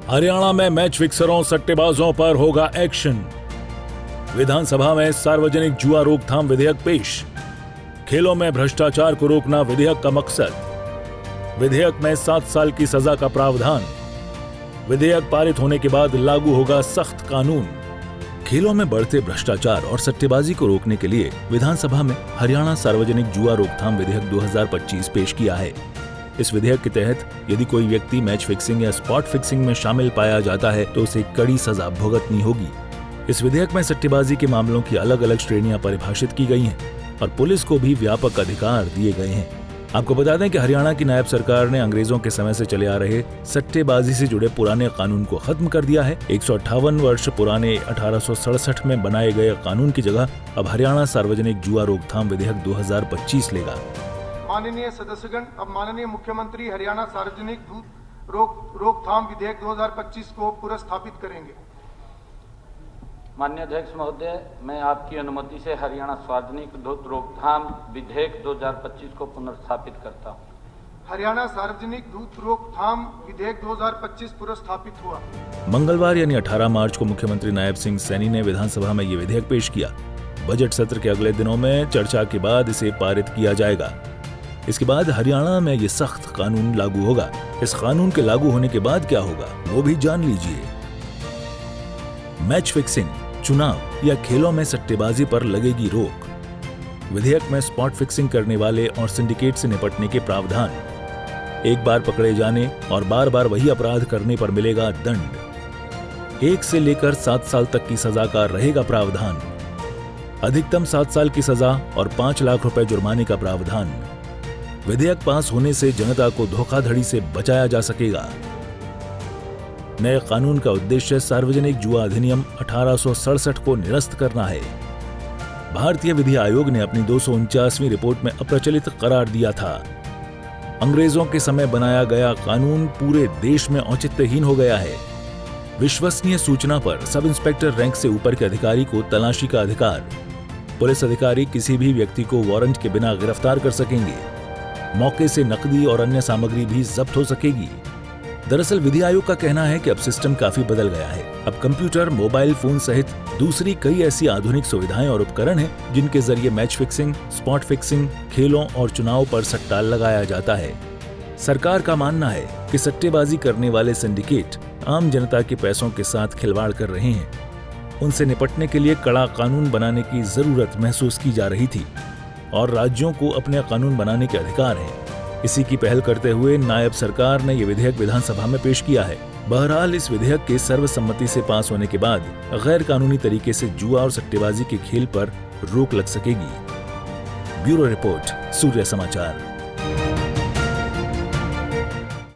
हरियाणा में मैच फिक्सरों सट्टेबाजों पर होगा एक्शन। विधानसभा में सार्वजनिक जुआ रोकथाम विधेयक पेश। खेलों में भ्रष्टाचार को रोकना विधेयक का मकसद। विधेयक में 7 साल की सजा का प्रावधान। विधेयक पारित होने के बाद लागू होगा सख्त कानून। खेलों में बढ़ते भ्रष्टाचार और सट्टेबाजी को रोकने के लिए विधानसभा में हरियाणा सार्वजनिक जुआ रोकथाम विधेयक 2025 पेश किया है। इस विधेयक के तहत यदि कोई व्यक्ति मैच फिक्सिंग या स्पॉट फिक्सिंग में शामिल पाया जाता है तो उसे कड़ी सजा भुगतनी होगी। इस विधेयक में सट्टेबाजी के मामलों की अलग अलग श्रेणियां परिभाषित की गई हैं और पुलिस को भी व्यापक अधिकार दिए गए हैं। आपको बता दें कि हरियाणा की नायब सरकार ने अंग्रेजों के समय से चले आ रहे सट्टेबाजी से जुड़े पुराने कानून को खत्म कर दिया है। 158 वर्ष पुराने 1867 में बनाए गए कानून की जगह अब हरियाणा सार्वजनिक जुआ रोकथाम विधेयक 2025 लेगा। माननीय सदस्यगण, अब माननीय मुख्यमंत्री हरियाणा सार्वजनिक रोकथाम विधेयक 2025 को पुरस्थापित करेंगे। माननीय अध्यक्ष महोदय, मैं आपकी अनुमति से हरियाणा सार्वजनिक रोकथाम विधेयक 2025 को पुनर्स्थापित करता हूं। हरियाणा सार्वजनिक रोकथाम विधेयक 2025 पुरस्थापित हुआ। मंगलवार यानी 18 मार्च को मुख्यमंत्री नायब सिंह सैनी ने विधानसभा में ये विधेयक पेश किया। बजट सत्र के अगले दिनों में चर्चा के बाद इसे पारित किया जाएगा। इसके बाद हरियाणा में ये सख्त कानून लागू होगा। इस कानून के लागू होने के बाद क्या होगा वो भी जान लीजिए। मैच फिक्सिंग, चुनाव या खेलों में सट्टेबाजी पर लगेगी रोक। विधेयक में स्पॉट फिक्सिंग करने वाले और सिंडिकेट से निपटने के प्रावधान। एक बार पकड़े जाने और बार बार वही अपराध करने पर मिलेगा दंड। 1 से लेकर 7 साल तक की सजा का रहेगा प्रावधान। अधिकतम 7 साल की सजा और 5 लाख रुपए जुर्माने का प्रावधान। विधेयक पास होने से जनता को धोखाधड़ी से बचाया जा सकेगा। नए कानून का उद्देश्य सार्वजनिक जुआ अधिनियम 1867 को निरस्त करना है। भारतीय विधि आयोग ने अपनी 249वीं रिपोर्ट में अप्रचलित करार दिया था। अंग्रेजों के समय बनाया गया कानून पूरे देश में औचित्यहीन हो गया है। विश्वसनीय सूचना पर सब इंस्पेक्टर रैंक से ऊपर के अधिकारी को तलाशी का अधिकार। पुलिस अधिकारी किसी भी व्यक्ति को वारंट के बिना गिरफ्तार कर सकेंगे। मौके से नकदी और अन्य सामग्री भी जब्त हो सकेगी। दरअसल विधि आयोग का कहना है कि अब सिस्टम काफी बदल गया है। अब कंप्यूटर, मोबाइल फोन सहित दूसरी कई ऐसी आधुनिक सुविधाएं और उपकरण हैं जिनके जरिए मैच फिक्सिंग, स्पॉट फिक्सिंग, खेलों और चुनाव पर सट्टा लगाया जाता है। सरकार का मानना है कि सट्टेबाजी करने वाले सिंडिकेट आम जनता के पैसों के साथ खिलवाड़ कर रहे हैं। उनसे निपटने के लिए कड़ा कानून बनाने की जरूरत महसूस की जा रही थी और राज्यों को अपने कानून बनाने के अधिकार हैं। इसी की पहल करते हुए नायब सरकार ने यह विधेयक विधानसभा में पेश किया है। बहरहाल इस विधेयक के सर्वसम्मति से पास होने के बाद गैर कानूनी तरीके से जुआ और सट्टेबाजी के खेल पर रोक लग सकेगी। ब्यूरो रिपोर्ट, सूर्य समाचार।